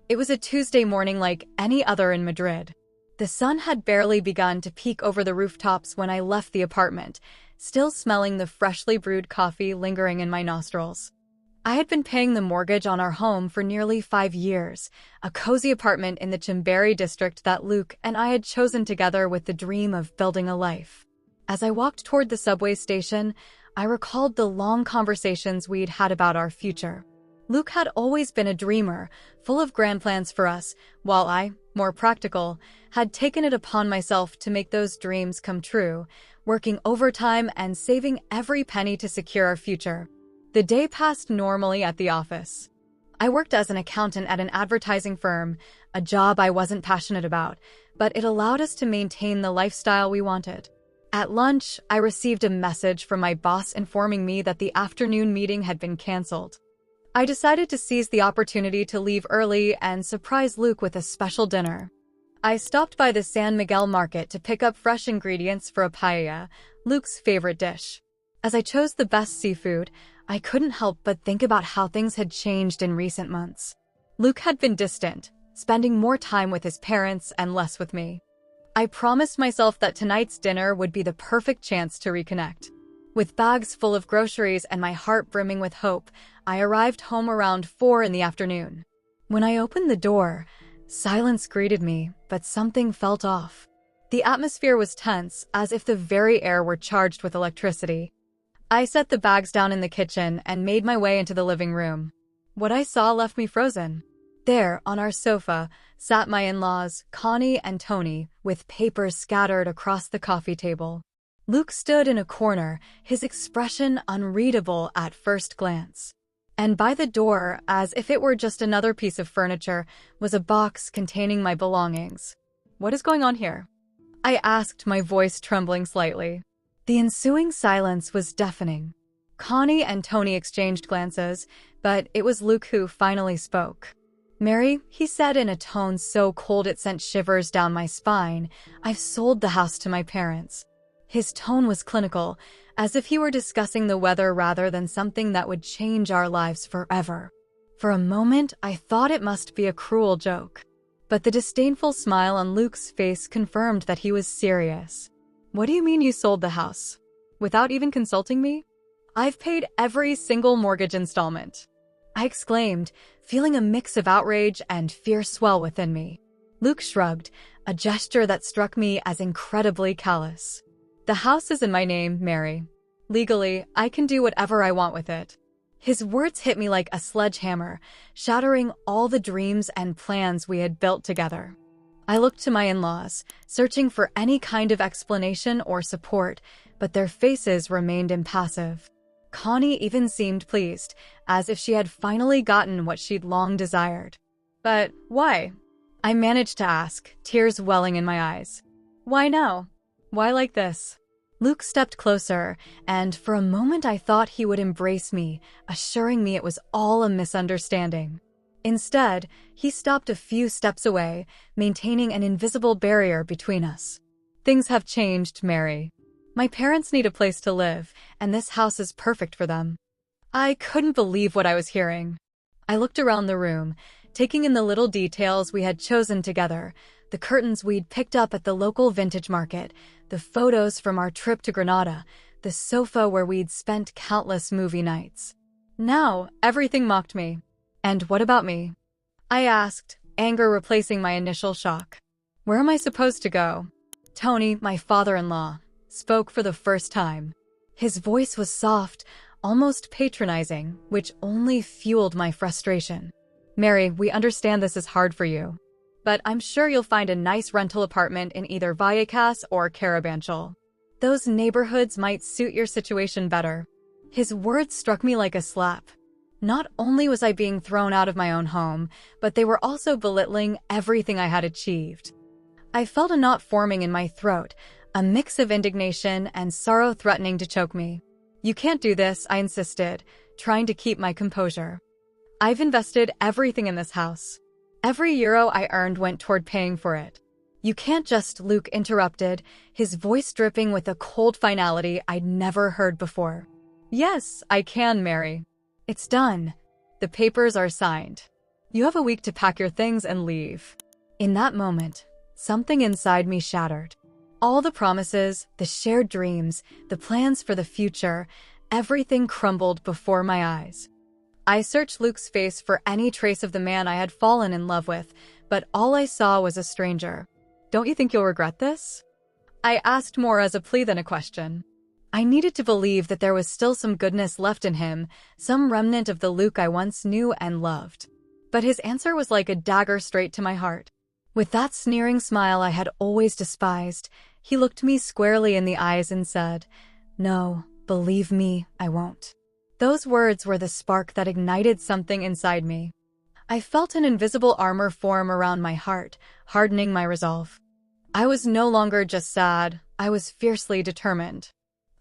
It was a Tuesday morning like any other in Madrid. The sun had barely begun to peek over the rooftops when I left the apartment, still smelling the freshly brewed coffee lingering in my nostrils. I had been paying the mortgage on our home for nearly 5 years, a cozy apartment in the Chimbery district that Luke and I had chosen together with the dream of building a life. As I walked toward the subway station, I recalled the long conversations we'd had about our future. Luke had always been a dreamer, full of grand plans for us, while I, more practical, had taken it upon myself to make those dreams come true, working overtime and saving every penny to secure our future. The day passed normally at the office. I worked as an accountant at an advertising firm, a job I wasn't passionate about, but it allowed us to maintain the lifestyle we wanted. At lunch, I received a message from my boss informing me that the afternoon meeting had been canceled. I decided to seize the opportunity to leave early and surprise Luke with a special dinner. I stopped by the San Miguel market to pick up fresh ingredients for a paella, Luke's favorite dish. As I chose the best seafood, I couldn't help but think about how things had changed in recent months. Luke had been distant, spending more time with his parents and less with me. I promised myself that tonight's dinner would be the perfect chance to reconnect. With bags full of groceries and my heart brimming with hope, I arrived home around 4 in the afternoon. When I opened the door, silence greeted me, but something felt off. The atmosphere was tense, as if the very air were charged with electricity. I set the bags down in the kitchen and made my way into the living room. What I saw left me frozen. There, on our sofa, sat my in-laws, Connie and Tony, with papers scattered across the coffee table. Luke stood in a corner, his expression unreadable at first glance. And by the door, as if it were just another piece of furniture, was a box containing my belongings. "What is going on here?" I asked, my voice trembling slightly. The ensuing silence was deafening. Connie and Tony exchanged glances, but it was Luke who finally spoke. "Mary," he said in a tone so cold it sent shivers down my spine, "I've sold the house to my parents." His tone was clinical, as if he were discussing the weather rather than something that would change our lives forever. For a moment, I thought it must be a cruel joke. But the disdainful smile on Luke's face confirmed that he was serious. "What do you mean you sold the house? Without even consulting me?" "I've paid every single mortgage installment," I exclaimed, feeling a mix of outrage and fear swell within me. Luke shrugged, a gesture that struck me as incredibly callous. "The house is in my name, Mary. Legally, I can do whatever I want with it." His words hit me like a sledgehammer, shattering all the dreams and plans we had built together. I looked to my in-laws, searching for any kind of explanation or support, but their faces remained impassive. Connie even seemed pleased, as if she had finally gotten what she'd long desired. "But why?" I managed to ask, tears welling in my eyes. "Why now? Why like this?" Luke stepped closer, and for a moment I thought he would embrace me, assuring me it was all a misunderstanding. Instead, he stopped a few steps away, maintaining an invisible barrier between us. "Things have changed, Mary. My parents need a place to live, and this house is perfect for them." I couldn't believe what I was hearing. I looked around the room, taking in the little details we had chosen together, the curtains we'd picked up at the local vintage market, the photos from our trip to Granada, the sofa where we'd spent countless movie nights. Now, everything mocked me. "And what about me?" I asked, anger replacing my initial shock. "Where am I supposed to go?" Tony, my father-in-law, spoke for the first time. His voice was soft, almost patronizing, which only fueled my frustration. "Mary, we understand this is hard for you, but I'm sure you'll find a nice rental apartment in either Vallecas or Carabanchel. Those neighborhoods might suit your situation better." His words struck me like a slap. Not only was I being thrown out of my own home, but they were also belittling everything I had achieved. I felt a knot forming in my throat, a mix of indignation and sorrow threatening to choke me. "You can't do this," I insisted, trying to keep my composure. "I've invested everything in this house. Every euro I earned went toward paying for it." "You can't just," Luke interrupted, his voice dripping with a cold finality I'd never heard before. "Yes, I can, Mary. It's done. The papers are signed. You have a week to pack your things and leave." In that moment, something inside me shattered. All the promises, the shared dreams, the plans for the future, everything crumbled before my eyes. I searched Luke's face for any trace of the man I had fallen in love with, but all I saw was a stranger. "Don't you think you'll regret this?" I asked more as a plea than a question. I needed to believe that there was still some goodness left in him, some remnant of the Luke I once knew and loved. But his answer was like a dagger straight to my heart. With that sneering smile I had always despised, he looked me squarely in the eyes and said, "No, believe me, I won't." Those words were the spark that ignited something inside me. I felt an invisible armor form around my heart, hardening my resolve. I was no longer just sad, I was fiercely determined.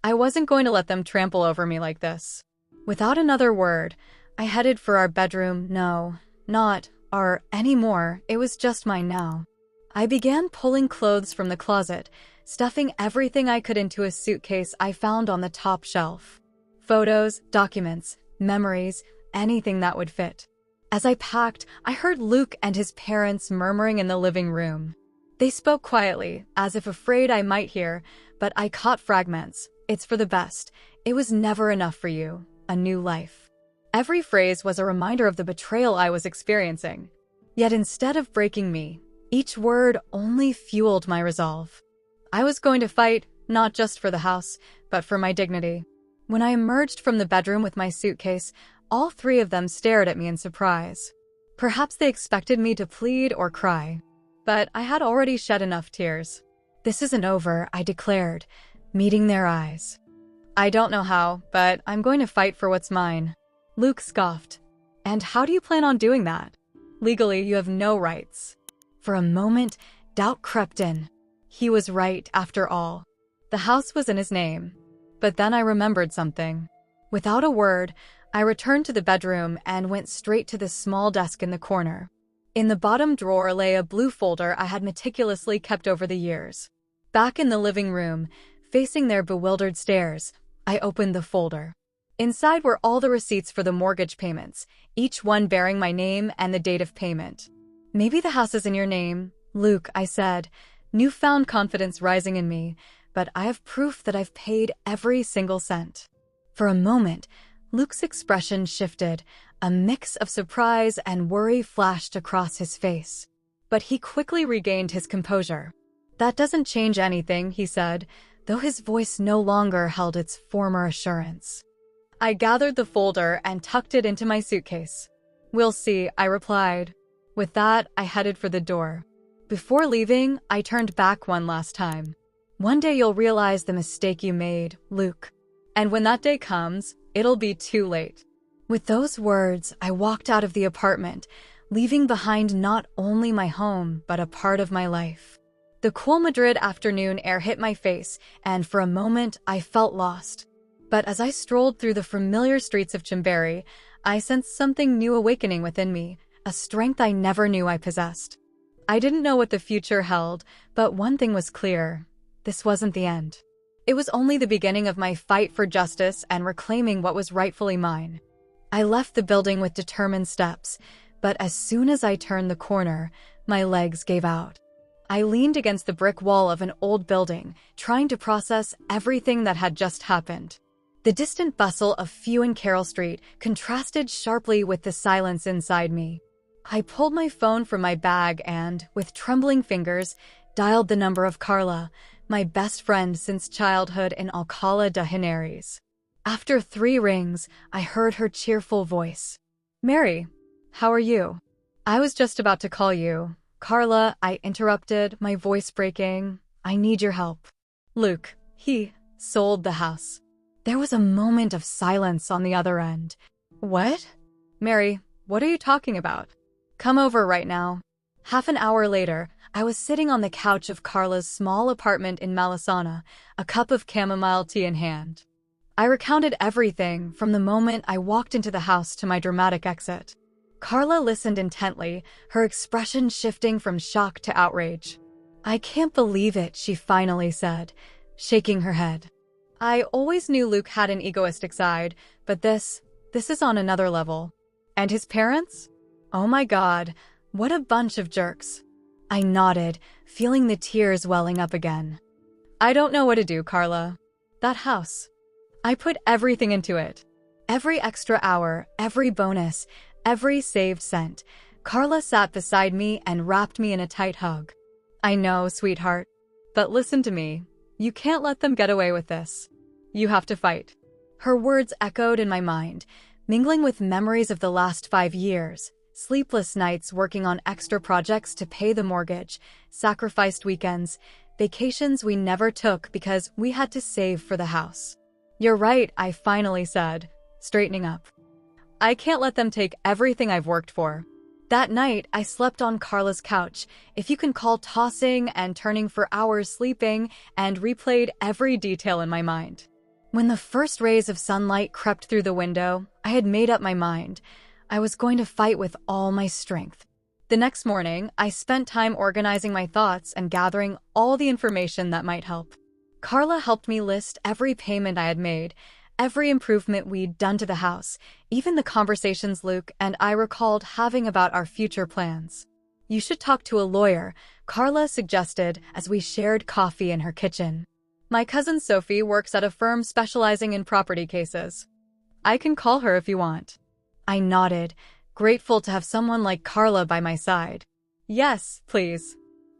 I wasn't going to let them trample over me like this. Without another word, I headed for our bedroom. No, not our anymore, it was just mine now. I began pulling clothes from the closet, stuffing everything I could into a suitcase I found on the top shelf. Photos, documents, memories, anything that would fit. As I packed, I heard Luke and his parents murmuring in the living room. They spoke quietly, as if afraid I might hear, but I caught fragments. "It's for the best. It was never enough for you. A new life." Every phrase was a reminder of the betrayal I was experiencing. Yet instead of breaking me, each word only fueled my resolve. I was going to fight, not just for the house, but for my dignity. When I emerged from the bedroom with my suitcase, all three of them stared at me in surprise. Perhaps they expected me to plead or cry. But I had already shed enough tears. "This isn't over," I declared, meeting their eyes. "I don't know how, but I'm going to fight for what's mine." Luke scoffed. "And how do you plan on doing that? Legally, you have no rights." For a moment, doubt crept in. He was right, after all. The house was in his name. But then I remembered something. Without a word, I returned to the bedroom and went straight to the small desk in the corner. In the bottom drawer lay a blue folder I had meticulously kept over the years. Back in the living room, facing their bewildered stares, I opened the folder. Inside were all the receipts for the mortgage payments, each one bearing my name and the date of payment. "Maybe the house is in your name, Luke," I said, newfound confidence rising in me, "but I have proof that I've paid every single cent." For a moment, Luke's expression shifted. A mix of surprise and worry flashed across his face. But he quickly regained his composure. "That doesn't change anything," he said, though his voice no longer held its former assurance. I gathered the folder and tucked it into my suitcase. "We'll see," I replied. With that, I headed for the door. Before leaving, I turned back one last time. "One day you'll realize the mistake you made, Luke. And when that day comes, it'll be too late." With those words, I walked out of the apartment, leaving behind not only my home, but a part of my life. The cool Madrid afternoon air hit my face, and for a moment, I felt lost. But as I strolled through the familiar streets of Chimbury, I sensed something new awakening within me, a strength I never knew I possessed. I didn't know what the future held, but one thing was clear. This wasn't the end. It was only the beginning of my fight for justice and reclaiming what was rightfully mine. I left the building with determined steps, but as soon as I turned the corner, my legs gave out. I leaned against the brick wall of an old building, trying to process everything that had just happened. The distant bustle of Few and Carroll Street contrasted sharply with the silence inside me. I pulled my phone from my bag and, with trembling fingers, dialed the number of Carla, my best friend since childhood in Alcalá de Henares. After 3 rings, I heard her cheerful voice. "Mary, how are you?" "I was just about to call you." "Carla," I interrupted, my voice breaking. "I need your help." "Luke, he sold the house." There was a moment of silence on the other end. "What?" "Mary, what are you talking about? Come over right now." Half an hour later, I was sitting on the couch of Carla's small apartment in Malesana, a cup of chamomile tea in hand. I recounted everything from the moment I walked into the house to my dramatic exit. Carla listened intently, her expression shifting from shock to outrage. "I can't believe it," she finally said, shaking her head. "I always knew Luke had an egoistic side, but this is on another level." "And his parents?" Oh my God, what a bunch of jerks. I nodded, feeling the tears welling up again. I don't know what to do, Carla. That house. I put everything into it. Every extra hour, every bonus, every saved cent. Carla sat beside me and wrapped me in a tight hug. I know, sweetheart. But listen to me. You can't let them get away with this. You have to fight. Her words echoed in my mind, mingling with memories of the last 5 years. Sleepless nights working on extra projects to pay the mortgage, sacrificed weekends, vacations we never took because we had to save for the house. You're right, I finally said, straightening up. I can't let them take everything I've worked for. That night, I slept on Carla's couch, if you can call tossing and turning for hours sleeping, and replayed every detail in my mind. When the first rays of sunlight crept through the window, I had made up my mind. I was going to fight with all my strength. The next morning, I spent time organizing my thoughts and gathering all the information that might help. Carla helped me list every payment I had made, every improvement we'd done to the house, even the conversations Luke and I recalled having about our future plans. You should talk to a lawyer, Carla suggested as we shared coffee in her kitchen. My cousin Sophie works at a firm specializing in property cases. I can call her if you want. I nodded, grateful to have someone like Carla by my side. Yes, please.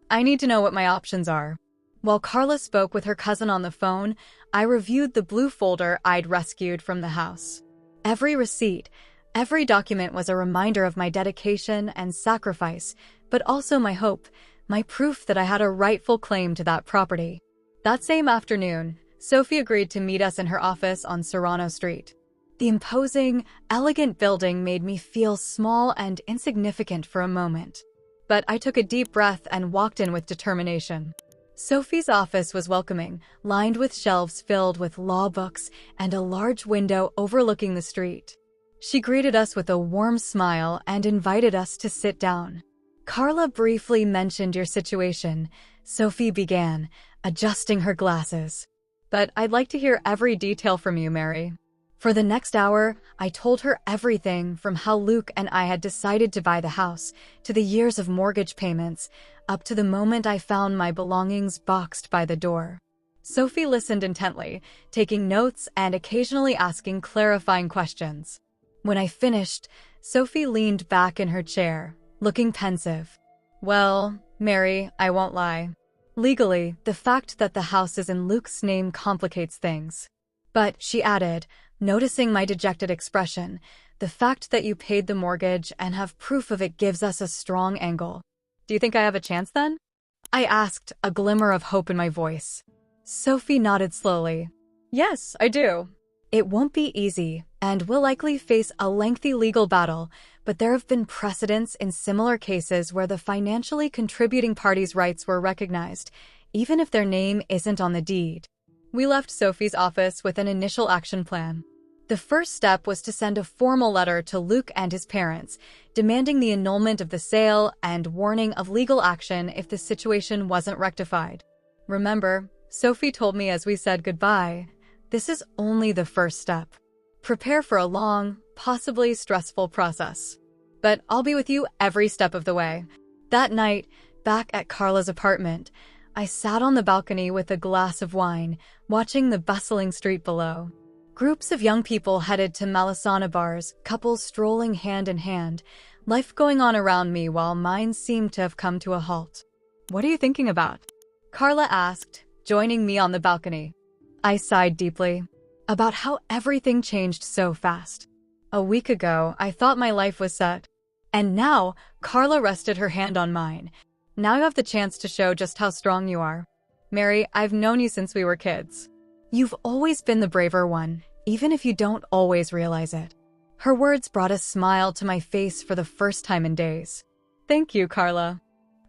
I need to know what my options are. While Carla spoke with her cousin on the phone, I reviewed the blue folder I'd rescued from the house. Every receipt, every document was a reminder of my dedication and sacrifice, but also my hope, my proof that I had a rightful claim to that property. That same afternoon, Sophie agreed to meet us in her office on Serrano Street. The imposing, elegant building made me feel small and insignificant for a moment. But I took a deep breath and walked in with determination. Sophie's office was welcoming, lined with shelves filled with law books and a large window overlooking the street. She greeted us with a warm smile and invited us to sit down. Carla briefly mentioned your situation, Sophie began, adjusting her glasses. But I'd like to hear every detail from you, Mary. For the next hour, I told her everything from how Luke and I had decided to buy the house, to the years of mortgage payments, up to the moment I found my belongings boxed by the door. Sophie listened intently, taking notes and occasionally asking clarifying questions. When I finished, Sophie leaned back in her chair, looking pensive. Well, Mary, I won't lie. Legally, the fact that the house is in Luke's name complicates things. But, she added, noticing my dejected expression, the fact that you paid the mortgage and have proof of it gives us a strong angle. Do you think I have a chance then? I asked, a glimmer of hope in my voice. Sophie nodded slowly. Yes, I do. It won't be easy, and we'll likely face a lengthy legal battle, but there have been precedents in similar cases where the financially contributing parties' rights were recognized, even if their name isn't on the deed. We left Sophie's office with an initial action plan. The first step was to send a formal letter to Luke and his parents, demanding the annulment of the sale and warning of legal action if the situation wasn't rectified. Remember, Sophie told me as we said goodbye, this is only the first step. Prepare for a long, possibly stressful process. But I'll be with you every step of the way. That night, back at Carla's apartment, I sat on the balcony with a glass of wine, watching the bustling street below. Groups of young people headed to Malasana bars, couples strolling hand in hand, life going on around me while mine seemed to have come to a halt. What are you thinking about? Carla asked, joining me on the balcony. I sighed deeply. About how everything changed so fast. A week ago, I thought my life was set. And now, Carla rested her hand on mine. Now you have the chance to show just how strong you are. Mary, I've known you since we were kids. You've always been the braver one, even if you don't always realize it. Her words brought a smile to my face for the first time in days. Thank you, Carla.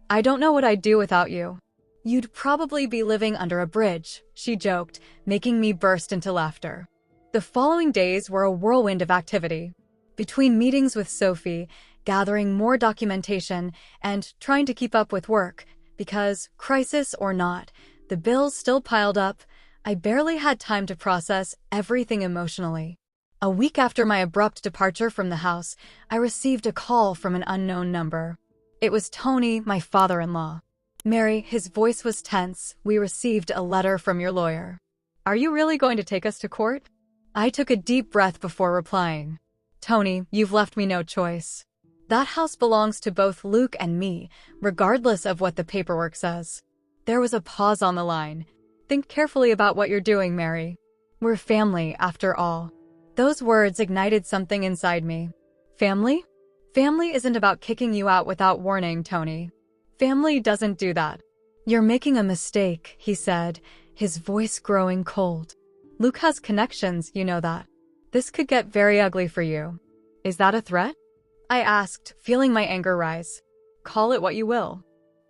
I don't know what I'd do without you. You'd probably be living under a bridge, she joked, making me burst into laughter. The following days were a whirlwind of activity. Between meetings with Sophie, gathering more documentation, and trying to keep up with work, because, crisis or not, the bills still piled up, I barely had time to process everything emotionally. A week after my abrupt departure from the house, I received a call from an unknown number. It was Tony, my father-in-law. "Mary," his voice was tense, "we received a letter from your lawyer." "Are you really going to take us to court?" I took a deep breath before replying. "Tony, you've left me no choice. That house belongs to both Luke and me, regardless of what the paperwork says." There was a pause on the line. "Think carefully about what you're doing, Mary. We're family, after all." Those words ignited something inside me. Family? Family isn't about kicking you out without warning, Tony. Family doesn't do that. "You're making a mistake," he said, his voice growing cold. "Luke has connections, you know that. This could get very ugly for you." "Is that a threat?" I asked, feeling my anger rise. "Call it what you will.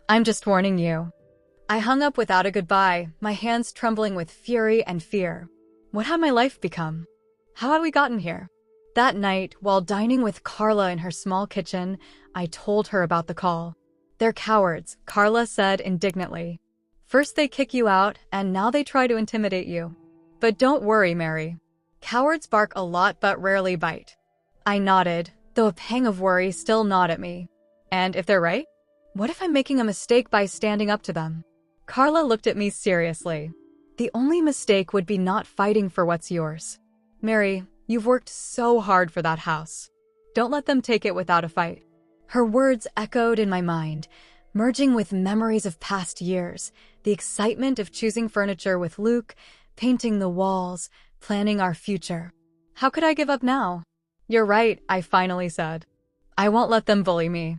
I'm just warning you." I hung up without a goodbye, my hands trembling with fury and fear. What had my life become? How had we gotten here? That night, while dining with Carla in her small kitchen, I told her about the call. "They're cowards," Carla said indignantly. "First they kick you out, and now they try to intimidate you. But don't worry, Mary. Cowards bark a lot but rarely bite." I nodded, though a pang of worry still gnawed at me. "And if they're right? What if I'm making a mistake by standing up to them?" Carla looked at me seriously. "The only mistake would be not fighting for what's yours. Mary, you've worked so hard for that house. Don't let them take it without a fight." Her words echoed in my mind, merging with memories of past years, the excitement of choosing furniture with Luke, painting the walls, planning our future. How could I give up now? "You're right," I finally said. "I won't let them bully me.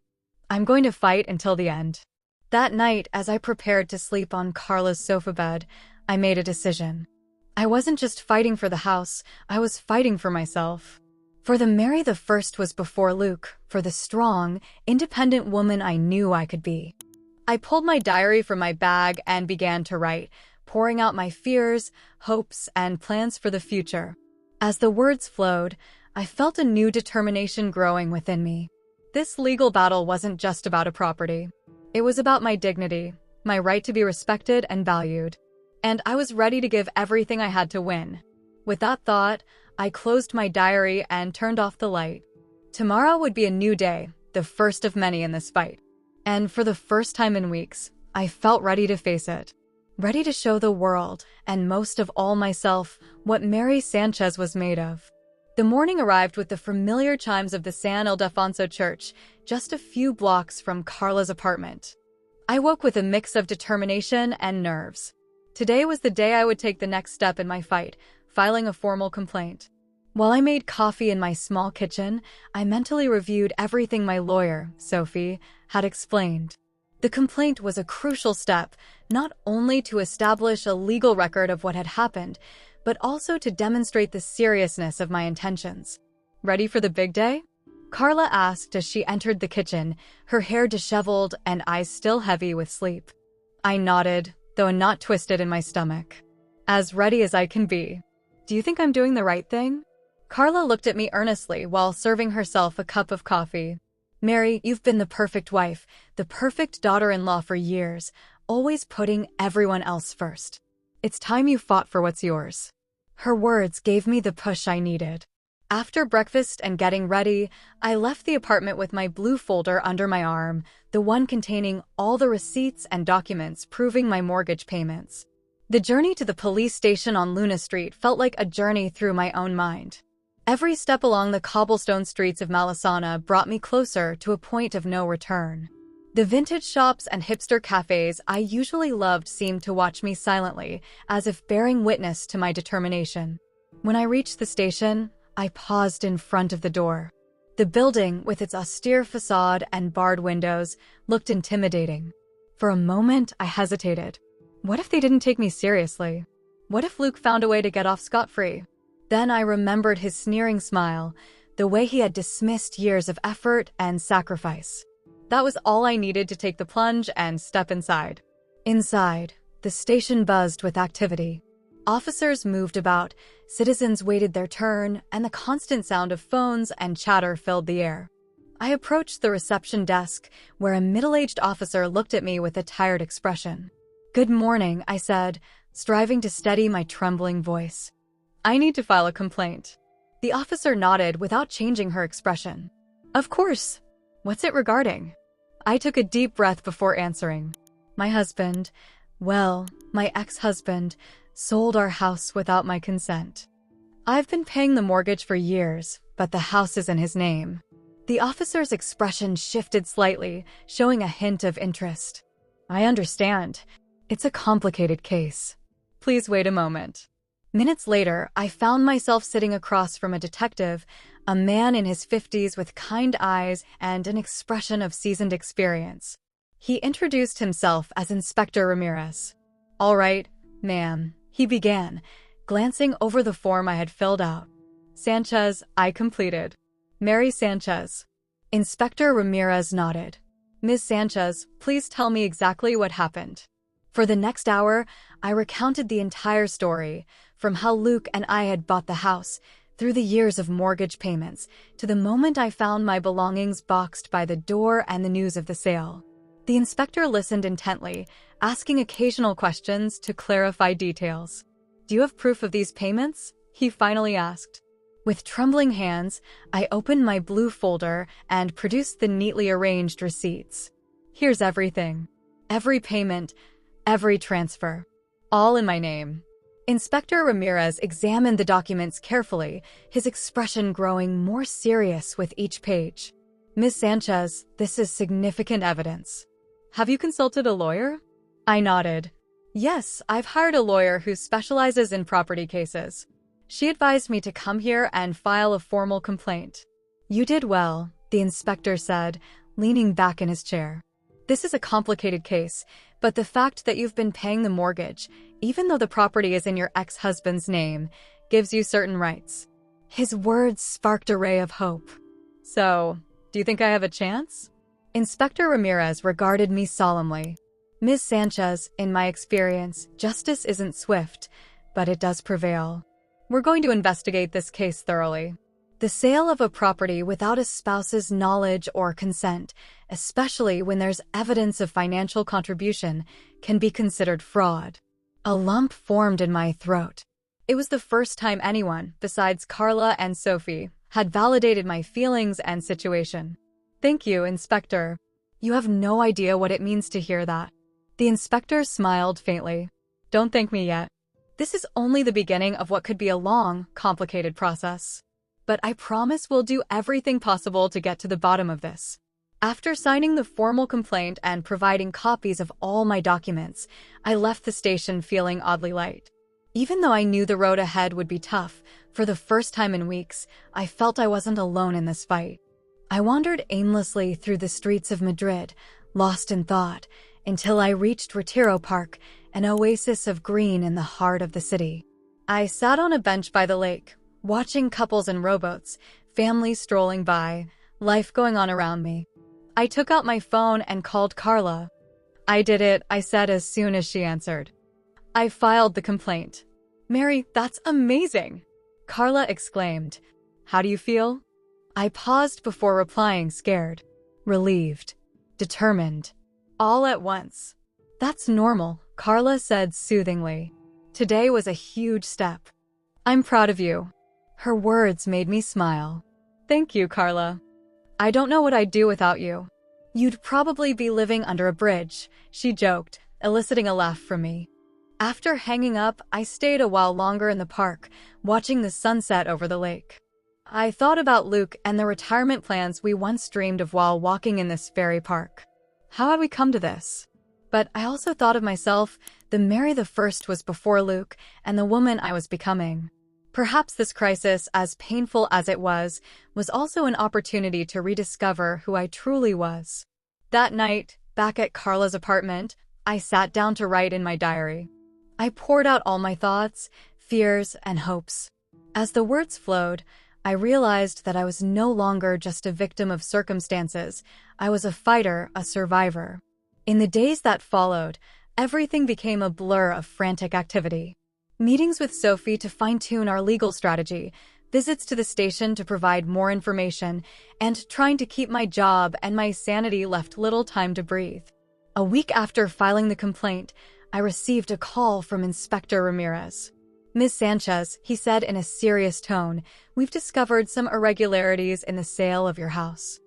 I'm going to fight until the end." That night, as I prepared to sleep on Carla's sofa bed, I made a decision. I wasn't just fighting for the house, I was fighting for myself. For the Mary the First was before Luke, for the strong, independent woman I knew I could be. I pulled my diary from my bag and began to write, pouring out my fears, hopes, and plans for the future. As the words flowed, I felt a new determination growing within me. This legal battle wasn't just about a property. It was about my dignity, my right to be respected and valued. And I was ready to give everything I had to win. With that thought, I closed my diary and turned off the light. Tomorrow would be a new day, the first of many in this fight. And for the first time in weeks, I felt ready to face it. Ready to show the world, and most of all myself, what Mary Sanchez was made of. The morning arrived with the familiar chimes of the San Ildefonso Church, just a few blocks from Carla's apartment. I woke with a mix of determination and nerves. Today was the day I would take the next step in my fight, filing a formal complaint. While I made coffee in my small kitchen, I mentally reviewed everything my lawyer, Sophie, had explained. The complaint was a crucial step, not only to establish a legal record of what had happened, but also to demonstrate the seriousness of my intentions. "Ready for the big day?" Carla asked as she entered the kitchen, her hair disheveled and eyes still heavy with sleep. I nodded, though a knot twisted in my stomach. "As ready as I can be. Do you think I'm doing the right thing?" Carla looked at me earnestly while serving herself a cup of coffee. "Mary, you've been the perfect wife, the perfect daughter-in-law for years, always putting everyone else first. It's time you fought for what's yours." Her words gave me the push I needed. After breakfast and getting ready, I left the apartment with my blue folder under my arm, the one containing all the receipts and documents proving my mortgage payments. The journey to the police station on Luna Street felt like a journey through my own mind. Every step along the cobblestone streets of Malasana brought me closer to a point of no return. The vintage shops and hipster cafes I usually loved seemed to watch me silently, as if bearing witness to my determination. When I reached the station, I paused in front of the door. The building, with its austere facade and barred windows, looked intimidating. For a moment, I hesitated. What if they didn't take me seriously? What if Luke found a way to get off scot-free? Then I remembered his sneering smile, the way he had dismissed years of effort and sacrifice. That was all I needed to take the plunge and step inside. Inside, the station buzzed with activity. Officers moved about, citizens waited their turn, and the constant sound of phones and chatter filled the air. I approached the reception desk, where a middle-aged officer looked at me with a tired expression. "Good morning," I said, striving to steady my trembling voice. "I need to file a complaint." The officer nodded without changing her expression. Of course. What's it regarding? I took a deep breath before answering. My husband, my ex-husband, sold our house without my consent. I've been paying the mortgage for years, but the house is in his name. The officer's expression shifted slightly, showing a hint of interest. I understand. It's a complicated case. Please wait a moment. Minutes later, I found myself sitting across from a detective, a man in his 50s with kind eyes and an expression of seasoned experience. He introduced himself as Inspector Ramirez. All right, ma'am, he began, glancing over the form I had filled out. Sanchez, I completed. Mary Sanchez. Inspector Ramirez nodded. Ms. Sanchez, please tell me exactly what happened. For the next hour, I recounted the entire story, from how Luke and I had bought the house, through the years of mortgage payments, to the moment I found my belongings boxed by the door and the news of the sale. The inspector listened intently, asking occasional questions to clarify details. Do you have proof of these payments? He finally asked. With trembling hands, I opened my blue folder and produced the neatly arranged receipts. Here's everything. Every payment, every transfer. All in my name. Inspector Ramirez examined the documents carefully, his expression growing more serious with each page. Ms. Sanchez, this is significant evidence. Have you consulted a lawyer? I nodded. Yes, I've hired a lawyer who specializes in property cases. She advised me to come here and file a formal complaint. You did well, the inspector said, leaning back in his chair. This is a complicated case, but the fact that you've been paying the mortgage, even though the property is in your ex-husband's name, gives you certain rights. His words sparked a ray of hope. So, do you think I have a chance? Inspector Ramirez regarded me solemnly. Ms. Sanchez, in my experience, justice isn't swift, but it does prevail. We're going to investigate this case thoroughly. The sale of a property without a spouse's knowledge or consent, especially when there's evidence of financial contribution, can be considered fraud. A lump formed in my throat. It was the first time anyone, besides Carla and Sophie, had validated my feelings and situation. Thank you, Inspector. You have no idea what it means to hear that. The inspector smiled faintly. Don't thank me yet. This is only the beginning of what could be a long, complicated process. But I promise we'll do everything possible to get to the bottom of this. After signing the formal complaint and providing copies of all my documents, I left the station feeling oddly light. Even though I knew the road ahead would be tough, for the first time in weeks, I felt I wasn't alone in this fight. I wandered aimlessly through the streets of Madrid, lost in thought, until I reached Retiro Park, an oasis of green in the heart of the city. I sat on a bench by the lake, watching couples in rowboats, families strolling by, life going on around me. I took out my phone and called Carla. I did it, I said as soon as she answered. I filed the complaint. Mary, that's amazing! Carla exclaimed. How do you feel? I paused before replying, scared, relieved, determined, all at once. That's normal, Carla said soothingly. Today was a huge step. I'm proud of you. Her words made me smile. Thank you, Carla. I don't know what I'd do without you. You'd probably be living under a bridge, she joked, eliciting a laugh from me. After hanging up, I stayed a while longer in the park, watching the sunset over the lake. I thought about Luke and the retirement plans we once dreamed of while walking in this very park. How had we come to this? But I also thought of myself, the Mary the First was before Luke, and the woman I was becoming. Perhaps this crisis, as painful as it was also an opportunity to rediscover who I truly was. That night, back at Carla's apartment, I sat down to write in my diary. I poured out all my thoughts, fears, and hopes. As the words flowed, I realized that I was no longer just a victim of circumstances. I was a fighter, a survivor. In the days that followed, everything became a blur of frantic activity. Meetings with Sophie to fine-tune our legal strategy, visits to the station to provide more information, and trying to keep my job and my sanity left little time to breathe. A week after filing the complaint, I received a call from Inspector Ramirez. Ms. Sanchez, he said in a serious tone, we've discovered some irregularities in the sale of your house.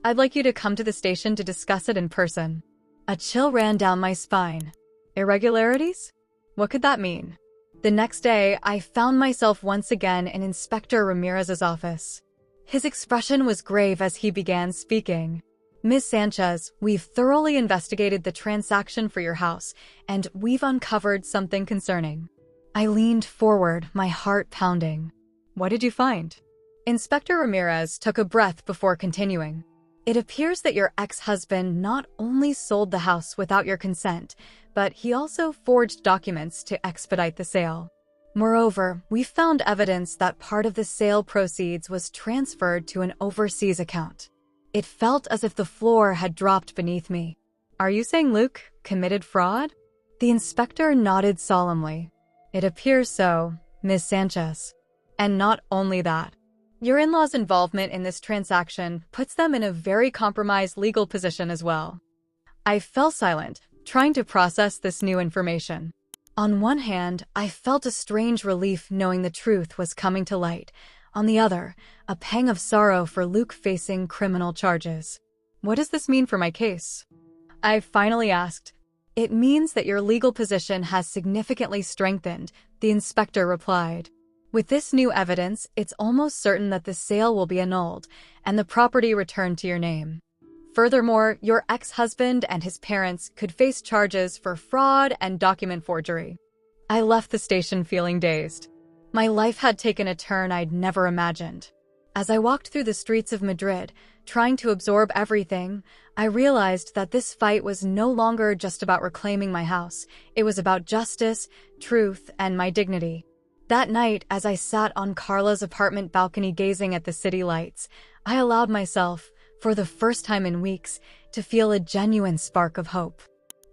I'd like you to come to the station to discuss it in person. A chill ran down my spine. Irregularities? What could that mean? The next day, I found myself once again in Inspector Ramirez's office. His expression was grave as he began speaking. Ms. Sanchez, we've thoroughly investigated the transaction for your house, and we've uncovered something concerning. I leaned forward, my heart pounding. What did you find? Inspector Ramirez took a breath before continuing. It appears that your ex-husband not only sold the house without your consent, but he also forged documents to expedite the sale. Moreover, we found evidence that part of the sale proceeds was transferred to an overseas account. It felt as if the floor had dropped beneath me. Are you saying Luke committed fraud? The inspector nodded solemnly. It appears so, Ms. Sanchez. And not only that. Your in-laws' involvement in this transaction puts them in a very compromised legal position as well. I fell silent, trying to process this new information. On one hand, I felt a strange relief knowing the truth was coming to light. On the other, a pang of sorrow for Luke facing criminal charges. What does this mean for my case? I finally asked. It means that your legal position has significantly strengthened, the inspector replied. With this new evidence, it's almost certain that the sale will be annulled and the property returned to your name. Furthermore, your ex-husband and his parents could face charges for fraud and document forgery. I left the station feeling dazed. My life had taken a turn I'd never imagined. As I walked through the streets of Madrid, trying to absorb everything, I realized that this fight was no longer just about reclaiming my house. It was about justice, truth, and my dignity. That night, as I sat on Carla's apartment balcony gazing at the city lights, I allowed myself, for the first time in weeks, to feel a genuine spark of hope.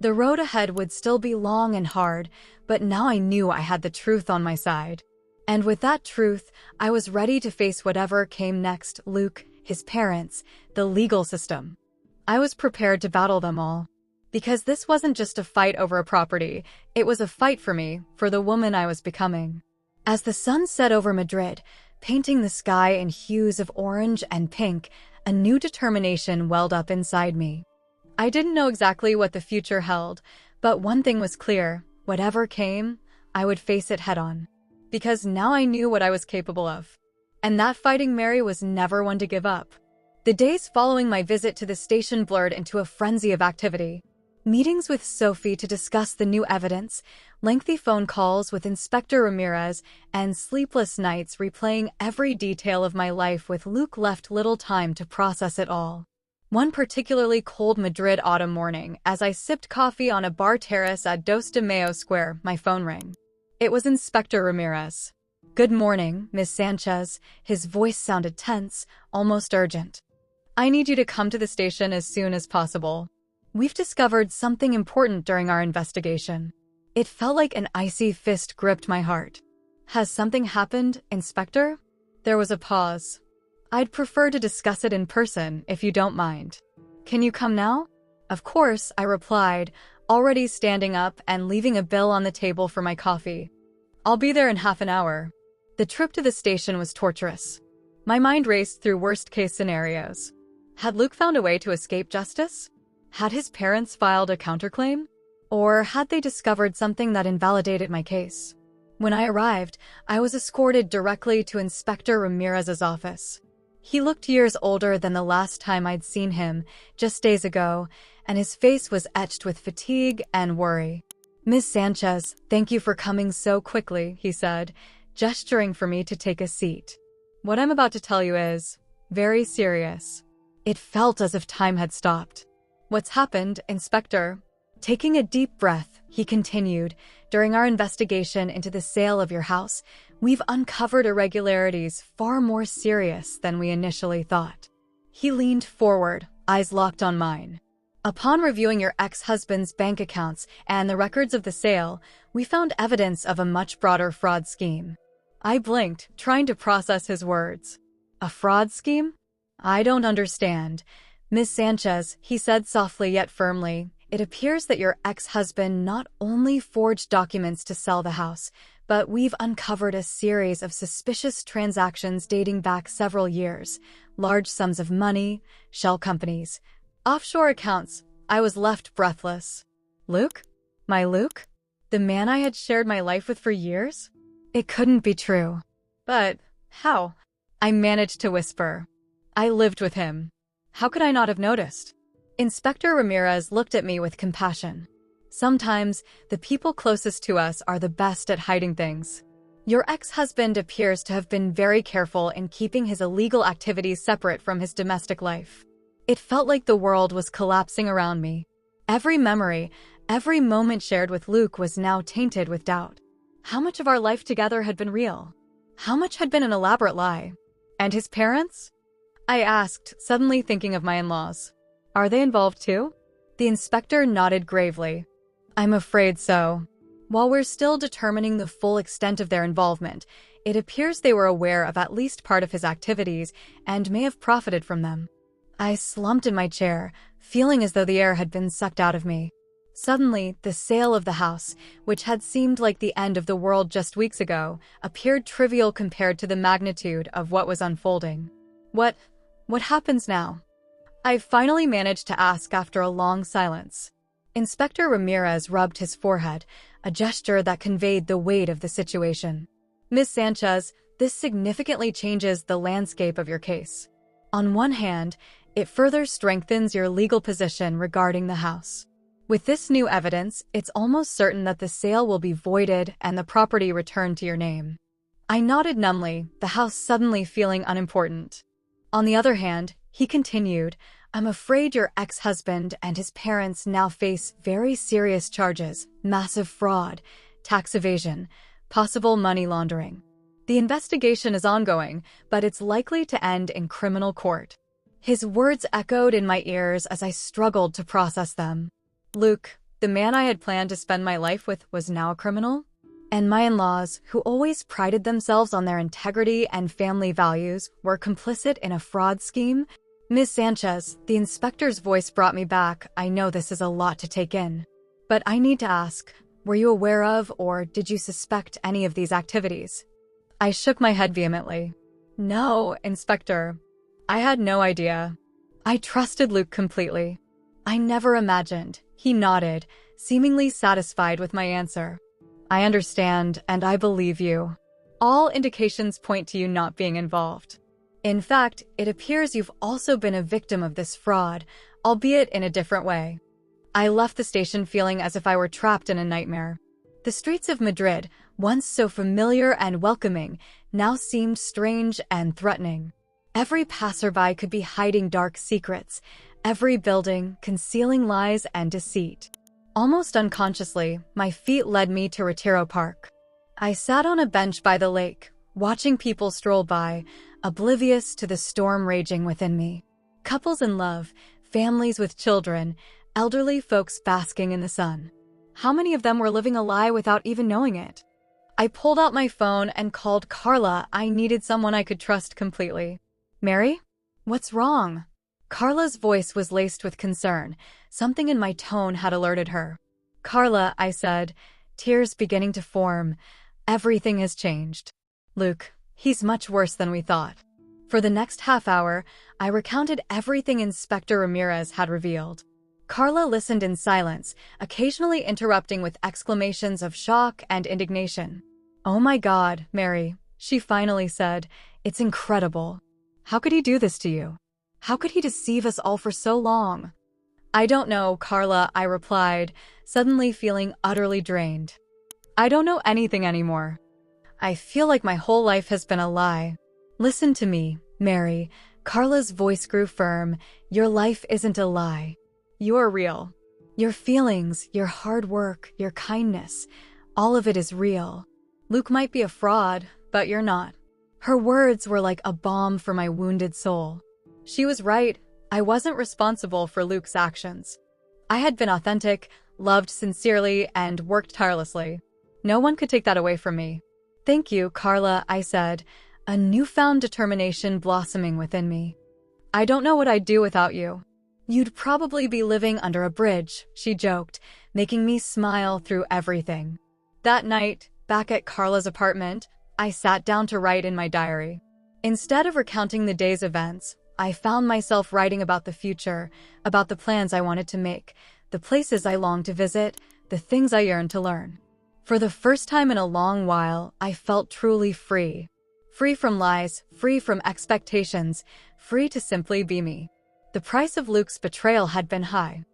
The road ahead would still be long and hard, but now I knew I had the truth on my side. And with that truth, I was ready to face whatever came next: Luke, his parents, the legal system. I was prepared to battle them all. Because this wasn't just a fight over a property, it was a fight for me, for the woman I was becoming. As the sun set over Madrid, painting the sky in hues of orange and pink, a new determination welled up inside me. I didn't know exactly what the future held, but one thing was clear: whatever came, I would face it head-on. Because now I knew what I was capable of. And that Fighting Mary was never one to give up. The days following my visit to the station blurred into a frenzy of activity. Meetings with Sophie to discuss the new evidence, lengthy phone calls with Inspector Ramirez, and sleepless nights replaying every detail of my life with Luke left little time to process it all. One particularly cold Madrid autumn morning, as I sipped coffee on a bar terrace at Dos de Mayo Square, my phone rang. It was Inspector Ramirez. Good morning, Ms. Sanchez. His voice sounded tense, almost urgent. I need you to come to the station as soon as possible. We've discovered something important during our investigation. It felt like an icy fist gripped my heart. Has something happened, Inspector? There was a pause. I'd prefer to discuss it in person, if you don't mind. Can you come now? Of course, I replied, already standing up and leaving a bill on the table for my coffee. I'll be there in half an hour. The trip to the station was torturous. My mind raced through worst-case scenarios. Had Luke found a way to escape justice? Had his parents filed a counterclaim? Or had they discovered something that invalidated my case? When I arrived, I was escorted directly to Inspector Ramirez's office. He looked years older than the last time I'd seen him, just days ago, and his face was etched with fatigue and worry. Ms. Sanchez, thank you for coming so quickly, he said, gesturing for me to take a seat. What I'm about to tell you is very serious. It felt as if time had stopped. What's happened, Inspector? Taking a deep breath, he continued, during our investigation into the sale of your house, we've uncovered irregularities far more serious than we initially thought. He leaned forward, eyes locked on mine. Upon reviewing your ex-husband's bank accounts and the records of the sale, we found evidence of a much broader fraud scheme. I blinked, trying to process his words. A fraud scheme? I don't understand. Ms. Sanchez, he said softly yet firmly, it appears that your ex-husband not only forged documents to sell the house, but we've uncovered a series of suspicious transactions dating back several years. Large sums of money, shell companies, offshore accounts. I was left breathless. Luke? My Luke? The man I had shared my life with for years? It couldn't be true. But how? I managed to whisper. I lived with him. How could I not have noticed? Inspector Ramirez looked at me with compassion. Sometimes, the people closest to us are the best at hiding things. Your ex-husband appears to have been very careful in keeping his illegal activities separate from his domestic life. It felt like the world was collapsing around me. Every memory, every moment shared with Luke was now tainted with doubt. How much of our life together had been real? How much had been an elaborate lie? And his parents? I asked, suddenly thinking of my in-laws. Are they involved too? The inspector nodded gravely. I'm afraid so. While we're still determining the full extent of their involvement, it appears they were aware of at least part of his activities and may have profited from them. I slumped in my chair, feeling as though the air had been sucked out of me. Suddenly, the sale of the house, which had seemed like the end of the world just weeks ago, appeared trivial compared to the magnitude of what was unfolding. What happens now? I finally managed to ask after a long silence. Inspector Ramirez rubbed his forehead, a gesture that conveyed the weight of the situation. Ms. Sanchez, this significantly changes the landscape of your case. On one hand, it further strengthens your legal position regarding the house. With this new evidence, it's almost certain that the sale will be voided and the property returned to your name. I nodded numbly, the house suddenly feeling unimportant. On the other hand, he continued, I'm afraid your ex-husband and his parents now face very serious charges, massive fraud, tax evasion, possible money laundering. The investigation is ongoing, but it's likely to end in criminal court. His words echoed in my ears as I struggled to process them. Luke, the man I had planned to spend my life with, was now a criminal? And my in-laws, who always prided themselves on their integrity and family values, were complicit in a fraud scheme? Ms. Sanchez, the inspector's voice brought me back. I know this is a lot to take in. But I need to ask, were you aware of or did you suspect any of these activities? I shook my head vehemently. No, Inspector. I had no idea. I trusted Luke completely. I never imagined. He nodded, seemingly satisfied with my answer. I understand, and I believe you. All indications point to you not being involved. In fact, it appears you've also been a victim of this fraud, albeit in a different way. I left the station feeling as if I were trapped in a nightmare. The streets of Madrid, once so familiar and welcoming, now seemed strange and threatening. Every passerby could be hiding dark secrets, every building concealing lies and deceit. Almost unconsciously, my feet led me to Retiro Park. I sat on a bench by the lake, watching people stroll by, oblivious to the storm raging within me. Couples in love, families with children, elderly folks basking in the sun. How many of them were living a lie without even knowing it? I pulled out my phone and called Carla. I needed someone I could trust completely. Mary? What's wrong? Carla's voice was laced with concern. Something in my tone had alerted her. Carla, I said, tears beginning to form. Everything has changed. Luke, he's much worse than we thought. For the next half hour, I recounted everything Inspector Ramirez had revealed. Carla listened in silence, occasionally interrupting with exclamations of shock and indignation. Oh my God, Mary, she finally said, it's incredible. How could he do this to you? How could he deceive us all for so long? I don't know, Carla, I replied, suddenly feeling utterly drained. I don't know anything anymore. I feel like my whole life has been a lie. Listen to me, Mary. Carla's voice grew firm. Your life isn't a lie. You're real. Your feelings, your hard work, your kindness, all of it is real. Luke might be a fraud, but you're not. Her words were like a balm for my wounded soul. She was right. I wasn't responsible for Luke's actions. I had been authentic, loved sincerely, and worked tirelessly. No one could take that away from me. Thank you, Carla, I said, a newfound determination blossoming within me. I don't know what I'd do without you. "You'd probably be living under a bridge," she joked, making me smile through everything. That night, back at Carla's apartment, I sat down to write in my diary. Instead of recounting the day's events, I found myself writing about the future, about the plans I wanted to make, the places I longed to visit, the things I yearned to learn. For the first time in a long while, I felt truly free. Free from lies, free from expectations, free to simply be me. The price of Luke's betrayal had been high.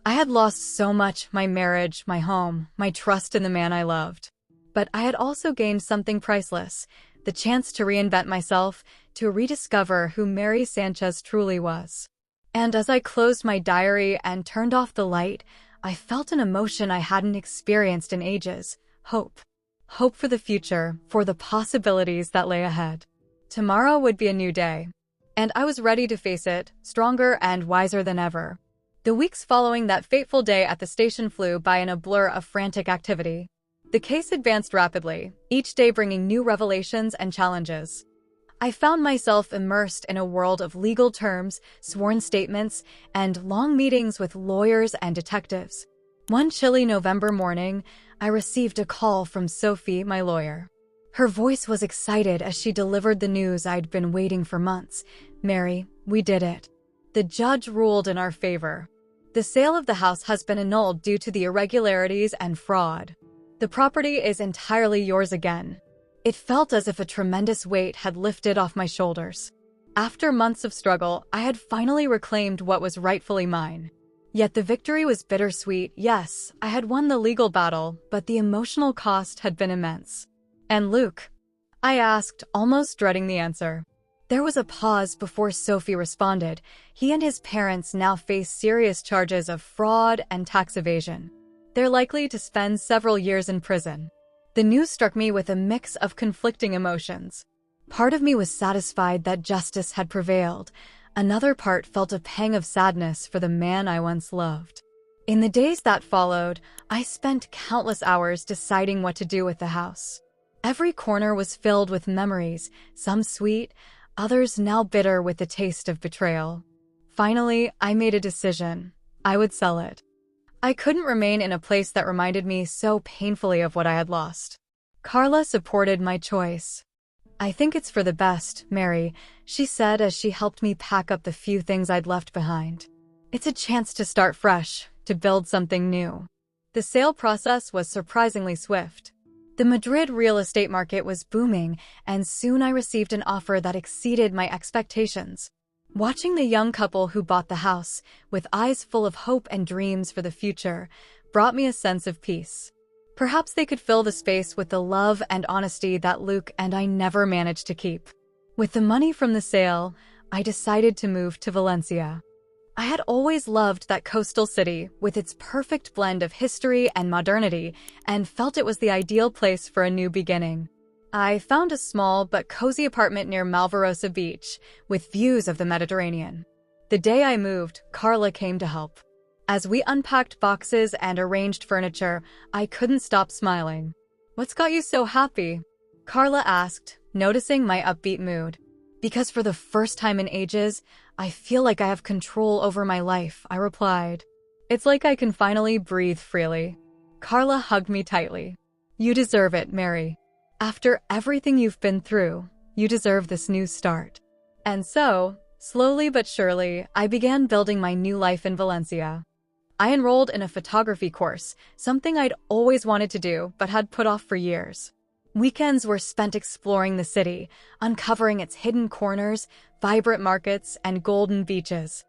I had lost so much: my marriage, my home, my trust in the man I loved. But I had also gained something priceless: the chance to reinvent myself, to rediscover who Mary Sanchez truly was. And as I closed my diary and turned off the light, I felt an emotion I hadn't experienced in ages: hope. Hope for the future, for the possibilities that lay ahead. Tomorrow would be a new day. And I was ready to face it, stronger and wiser than ever. The weeks following that fateful day at the station flew by in a blur of frantic activity. The case advanced rapidly, each day bringing new revelations and challenges. I found myself immersed in a world of legal terms, sworn statements, and long meetings with lawyers and detectives. One chilly November morning, I received a call from Sophie, my lawyer. Her voice was excited as she delivered the news I'd been waiting for months. "Mary, we did it. The judge ruled in our favor. The sale of the house has been annulled due to the irregularities and fraud. The property is entirely yours again." It felt as if a tremendous weight had lifted off my shoulders. After months of struggle, I had finally reclaimed what was rightfully mine. Yet the victory was bittersweet. Yes, I had won the legal battle, but the emotional cost had been immense. "And Luke?" I asked, almost dreading the answer. There was a pause before Sophie responded. "He and his parents now face serious charges of fraud and tax evasion. They're likely to spend several years in prison." The news struck me with a mix of conflicting emotions. Part of me was satisfied that justice had prevailed. Another part felt a pang of sadness for the man I once loved. In the days that followed, I spent countless hours deciding what to do with the house. Every corner was filled with memories, some sweet, others now bitter with the taste of betrayal. Finally, I made a decision. I would sell it. I couldn't remain in a place that reminded me so painfully of what I had lost. Carla supported my choice. "I think it's for the best, Mary," she said as she helped me pack up the few things I'd left behind. "It's a chance to start fresh, to build something new." The sale process was surprisingly swift. The Madrid real estate market was booming, and soon I received an offer that exceeded my expectations. Watching the young couple who bought the house, with eyes full of hope and dreams for the future, brought me a sense of peace. Perhaps they could fill the space with the love and honesty that Luke and I never managed to keep. With the money from the sale, I decided to move to Valencia. I had always loved that coastal city with its perfect blend of history and modernity, and felt it was the ideal place for a new beginning. I found a small but cozy apartment near Malvarosa Beach, with views of the Mediterranean. The day I moved, Carla came to help. As we unpacked boxes and arranged furniture, I couldn't stop smiling. "What's got you so happy?" Carla asked, noticing my upbeat mood. "Because for the first time in ages, I feel like I have control over my life," I replied. "It's like I can finally breathe freely." Carla hugged me tightly. "You deserve it, Mary. After everything you've been through, you deserve this new start." And so, slowly but surely, I began building my new life in Valencia. I enrolled in a photography course, something I'd always wanted to do but had put off for years. Weekends were spent exploring the city, uncovering its hidden corners, vibrant markets, and golden beaches.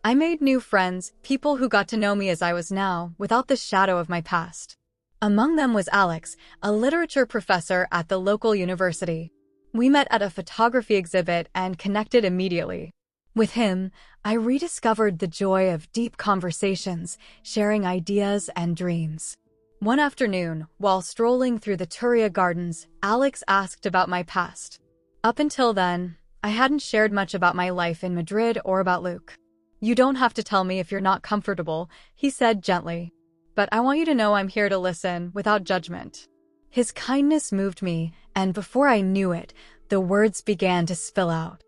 I made new friends, people who got to know me as I was now, without the shadow of my past. Among them was Alex, a literature professor at the local university. We met at a photography exhibit and connected immediately. With him, I rediscovered the joy of deep conversations, sharing ideas and dreams. One afternoon, while strolling through the Turia Gardens, Alex asked about my past. Up until then, I hadn't shared much about my life in Madrid or about Luke. "You don't have to tell me if you're not comfortable," he said gently. "But I want you to know I'm here to listen, without judgment." His kindness moved me, and before I knew it, the words began to spill out.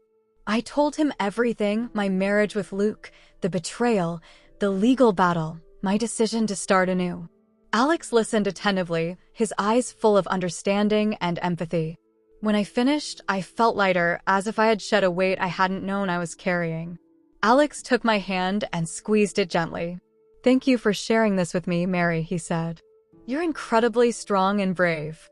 I told him everything: my marriage with Luke, the betrayal, the legal battle, my decision to start anew. Alex listened attentively, his eyes full of understanding and empathy. When I finished, I felt lighter, as if I had shed a weight I hadn't known I was carrying. Alex took my hand and squeezed it gently. "Thank you for sharing this with me, Mary," he said. "You're incredibly strong and brave.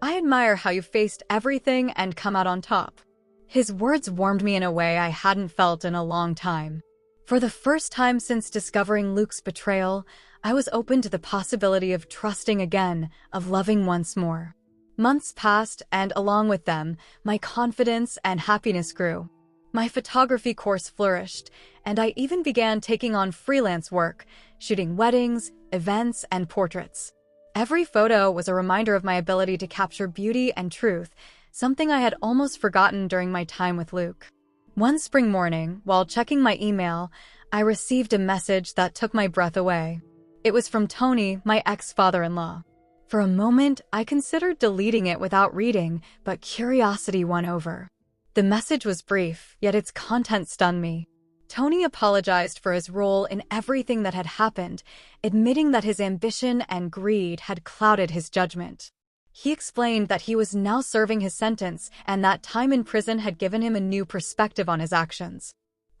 I admire how you faced everything and come out on top." His words warmed me in a way I hadn't felt in a long time. For the first time since discovering Luke's betrayal, I was open to the possibility of trusting again, of loving once more. Months passed, and along with them, my confidence and happiness grew. My photography course flourished, and I even began taking on freelance work, shooting weddings, events, and portraits. Every photo was a reminder of my ability to capture beauty and truth, something I had almost forgotten during my time with Luke. One spring morning, while checking my email, I received a message that took my breath away. It was from Tony, my ex-father-in-law. For a moment, I considered deleting it without reading, but curiosity won over. The message was brief, yet its content stunned me. Tony apologized for his role in everything that had happened, admitting that his ambition and greed had clouded his judgment. He explained that he was now serving his sentence and that time in prison had given him a new perspective on his actions.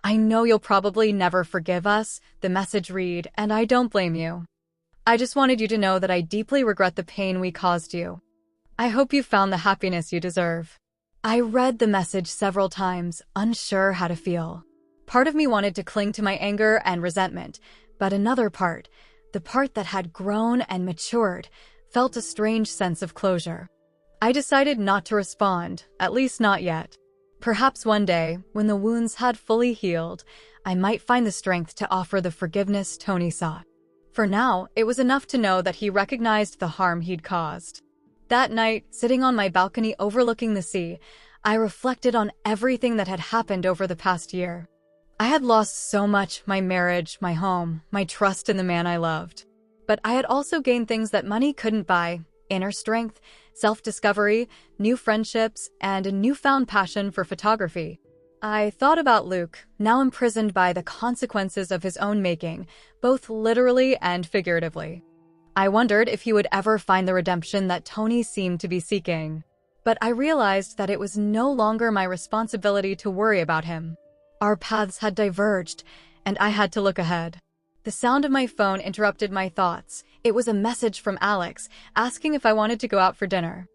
"I know you'll probably never forgive us," the message read, "and I don't blame you. I just wanted you to know that I deeply regret the pain we caused you. I hope you found the happiness you deserve." I read the message several times, unsure how to feel. Part of me wanted to cling to my anger and resentment, but another part, the part that had grown and matured, felt a strange sense of closure. I decided not to respond, at least not yet. Perhaps one day, when the wounds had fully healed, I might find the strength to offer the forgiveness Tony sought. For now, it was enough to know that he recognized the harm he'd caused. That night, sitting on my balcony overlooking the sea, I reflected on everything that had happened over the past year. I had lost so much: my marriage, my home, my trust in the man I loved. But I had also gained things that money couldn't buy: inner strength, self-discovery, new friendships, and a newfound passion for photography. I thought about Luke, now imprisoned by the consequences of his own making, both literally and figuratively. I wondered if he would ever find the redemption that Tony seemed to be seeking. But I realized that it was no longer my responsibility to worry about him. Our paths had diverged, and I had to look ahead. The sound of my phone interrupted my thoughts. It was a message from Alex, asking if I wanted to go out for dinner.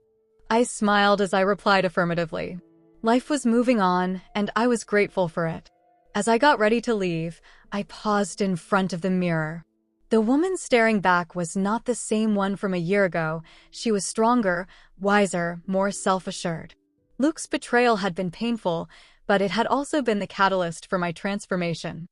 I smiled as I replied affirmatively. Life was moving on, and I was grateful for it. As I got ready to leave, I paused in front of the mirror. The woman staring back was not the same one from a year ago. She was stronger, wiser, more self-assured. Luke's betrayal had been painful, but it had also been the catalyst for my transformation.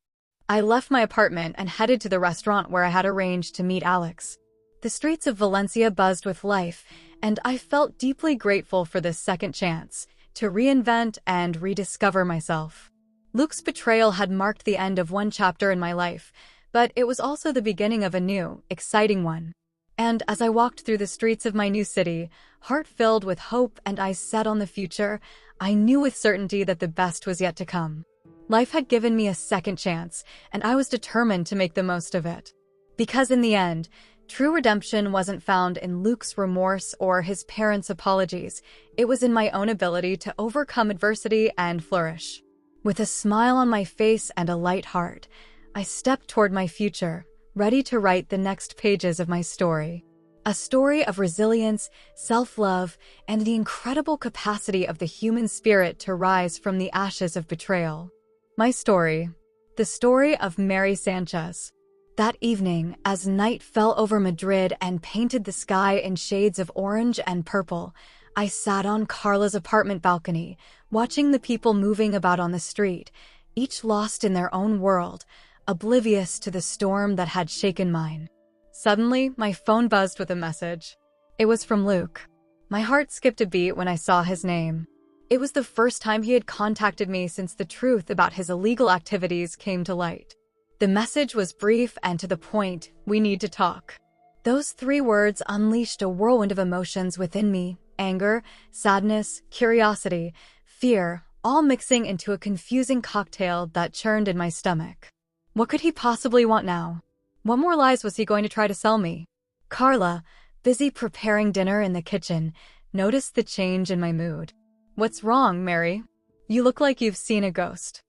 I left my apartment and headed to the restaurant where I had arranged to meet Alex. The streets of Valencia buzzed with life, and I felt deeply grateful for this second chance to reinvent and rediscover myself. Luke's betrayal had marked the end of one chapter in my life, but it was also the beginning of a new, exciting one. And as I walked through the streets of my new city, heart filled with hope and eyes set on the future, I knew with certainty that the best was yet to come. Life had given me a second chance, and I was determined to make the most of it. Because in the end, true redemption wasn't found in Luke's remorse or his parents' apologies. It was in my own ability to overcome adversity and flourish. With a smile on my face and a light heart, I stepped toward my future, ready to write the next pages of my story. A story of resilience, self-love, and the incredible capacity of the human spirit to rise from the ashes of betrayal. My story. The story of Mary Sanchez. That evening, as night fell over Madrid and painted the sky in shades of orange and purple, I sat on Carla's apartment balcony, watching the people moving about on the street, each lost in their own world, oblivious to the storm that had shaken mine. Suddenly, my phone buzzed with a message. It was from Luke. My heart skipped a beat when I saw his name. It was the first time he had contacted me since the truth about his illegal activities came to light. The message was brief and to the point: "We need to talk." Those 3 words unleashed a whirlwind of emotions within me: anger, sadness, curiosity, fear, all mixing into a confusing cocktail that churned in my stomach. What could he possibly want now? What more lies was he going to try to sell me? Carla, busy preparing dinner in the kitchen, noticed the change in my mood. What's wrong, Mary? You look like you've seen a ghost.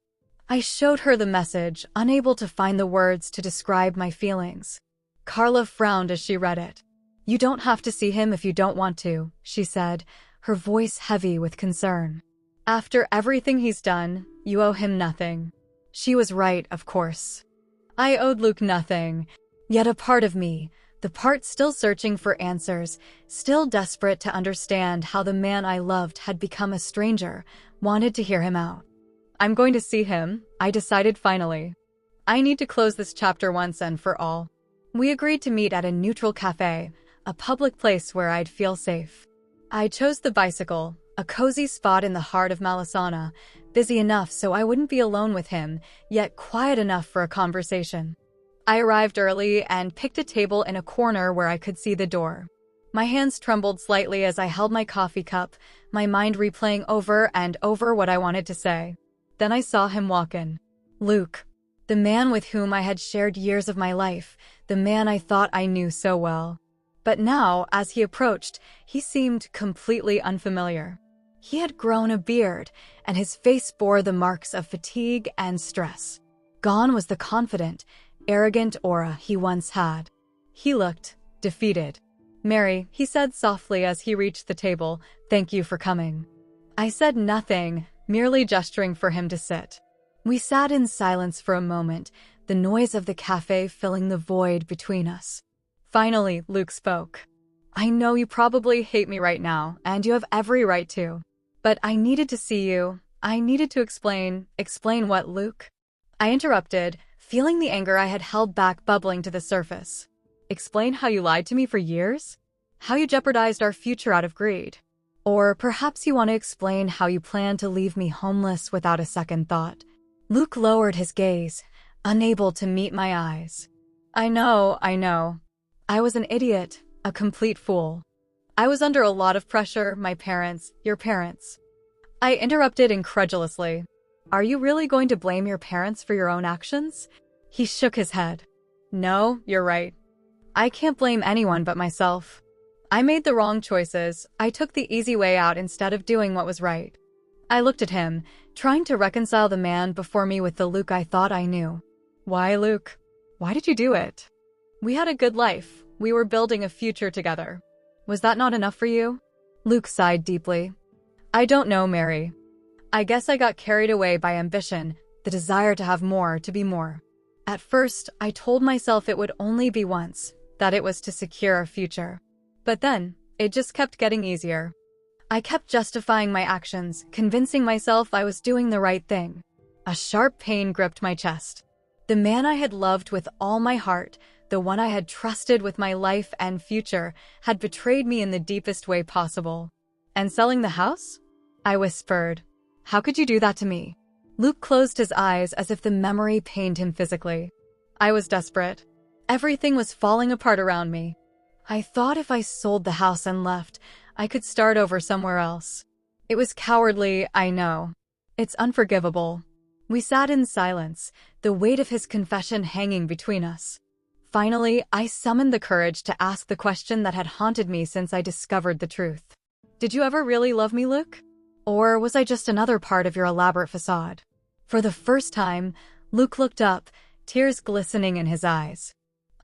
I showed her the message, unable to find the words to describe my feelings. Carla frowned as she read it. You don't have to see him if you don't want to, she said, her voice heavy with concern. After everything he's done, you owe him nothing. She was right, of course. I owed Luke nothing. Yet a part of me, the part still searching for answers, still desperate to understand how the man I loved had become a stranger, wanted to hear him out. I'm going to see him, I decided finally. I need to close this chapter once and for all. We agreed to meet at a neutral cafe, a public place where I'd feel safe. I chose the bicycle, a cozy spot in the heart of Malesana, busy enough so I wouldn't be alone with him, yet quiet enough for a conversation. I arrived early and picked a table in a corner where I could see the door. My hands trembled slightly as I held my coffee cup, my mind replaying over and over what I wanted to say. Then I saw him walk in. Luke. The man with whom I had shared years of my life, the man I thought I knew so well. But now, as he approached, he seemed completely unfamiliar. He had grown a beard, and his face bore the marks of fatigue and stress. Gone was the confident, arrogant aura he once had. He looked defeated. Mary, he said softly as he reached the table, thank you for coming. I said nothing, merely gesturing for him to sit. We sat in silence for a moment, the noise of the cafe filling the void between us. Finally, Luke spoke. I know you probably hate me right now, and you have every right to. But I needed to see you. I needed to explain. Explain what, Luke? I interrupted, feeling the anger I had held back bubbling to the surface. Explain how you lied to me for years? How you jeopardized our future out of greed? Or perhaps you want to explain how you plan to leave me homeless without a second thought. Luke lowered his gaze, unable to meet my eyes. I know. I was an idiot, a complete fool. I was under a lot of pressure, my parents, your parents. I interrupted incredulously. Are you really going to blame your parents for your own actions? He shook his head. No, you're right. I can't blame anyone but myself. I made the wrong choices. I took the easy way out instead of doing what was right. I looked at him, trying to reconcile the man before me with the Luke I thought I knew. Why, Luke? Why did you do it? We had a good life. We were building a future together. Was that not enough for you? Luke sighed deeply. I don't know, Mary. I guess I got carried away by ambition, the desire to have more, to be more. At first, I told myself it would only be once, that it was to secure a future. But then, it just kept getting easier. I kept justifying my actions, convincing myself I was doing the right thing. A sharp pain gripped my chest. The man I had loved with all my heart, the one I had trusted with my life and future, had betrayed me in the deepest way possible. And selling the house? I whispered. How could you do that to me? Luke closed his eyes as if the memory pained him physically. I was desperate. Everything was falling apart around me. I thought if I sold the house and left, I could start over somewhere else. It was cowardly, I know. It's unforgivable. We sat in silence, the weight of his confession hanging between us. Finally, I summoned the courage to ask the question that had haunted me since I discovered the truth. Did you ever really love me, Luke? Or was I just another part of your elaborate facade? For the first time, Luke looked up, tears glistening in his eyes.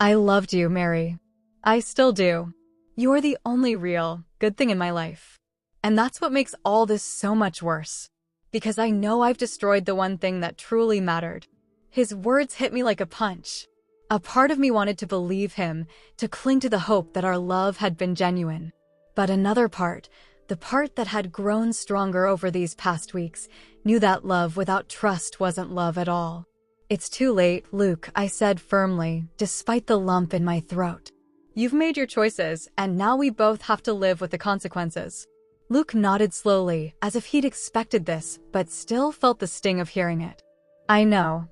I loved you, Mary. I still do. You're the only real, good thing in my life. And that's what makes all this so much worse. Because I know I've destroyed the one thing that truly mattered. His words hit me like a punch. A part of me wanted to believe him, to cling to the hope that our love had been genuine. But another part, the part that had grown stronger over these past weeks, knew that love without trust wasn't love at all. It's too late, Luke, I said firmly, despite the lump in my throat. You've made your choices, and now we both have to live with the consequences. Luke nodded slowly, as if he'd expected this, but still felt the sting of hearing it. I know.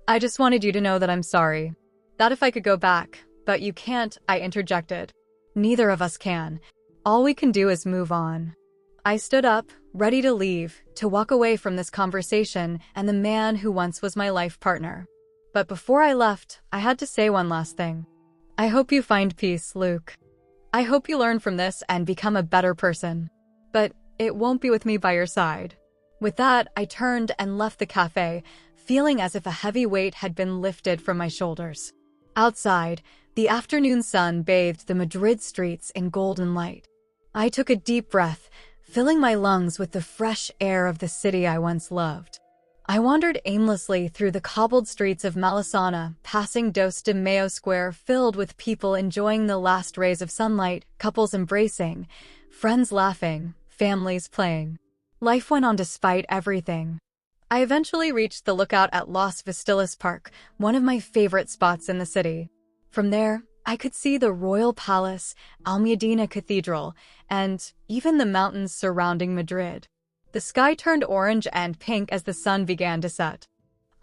I just wanted you to know that I'm sorry. That if I could go back, but you can't, I interjected. Neither of us can. All we can do is move on. I stood up, ready to leave, to walk away from this conversation and the man who once was my life partner. But before I left, I had to say one last thing. I hope you find peace, Luke. I hope you learn from this and become a better person. But it won't be with me by your side. With that, I turned and left the cafe, feeling as if a heavy weight had been lifted from my shoulders. Outside, the afternoon sun bathed the Madrid streets in golden light. I took a deep breath, filling my lungs with the fresh air of the city I once loved. I wandered aimlessly through the cobbled streets of Malesana, passing Dos de Mayo Square filled with people enjoying the last rays of sunlight, couples embracing, friends laughing, families playing. Life went on despite everything. I eventually reached the lookout at Los Vistilas Park, one of my favorite spots in the city. From there, I could see the Royal Palace, Almudena Cathedral, and even the mountains surrounding Madrid. The sky turned orange and pink as the sun began to set.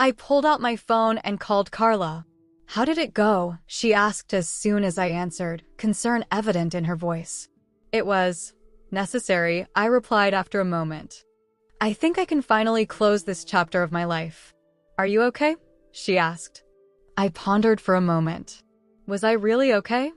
I pulled out my phone and called Carla. "How did it go?" she asked as soon as I answered, concern evident in her voice. "It was necessary," I replied after a moment. "I think I can finally close this chapter of my life." "Are you okay?" she asked. I pondered for a moment. Was I really okay?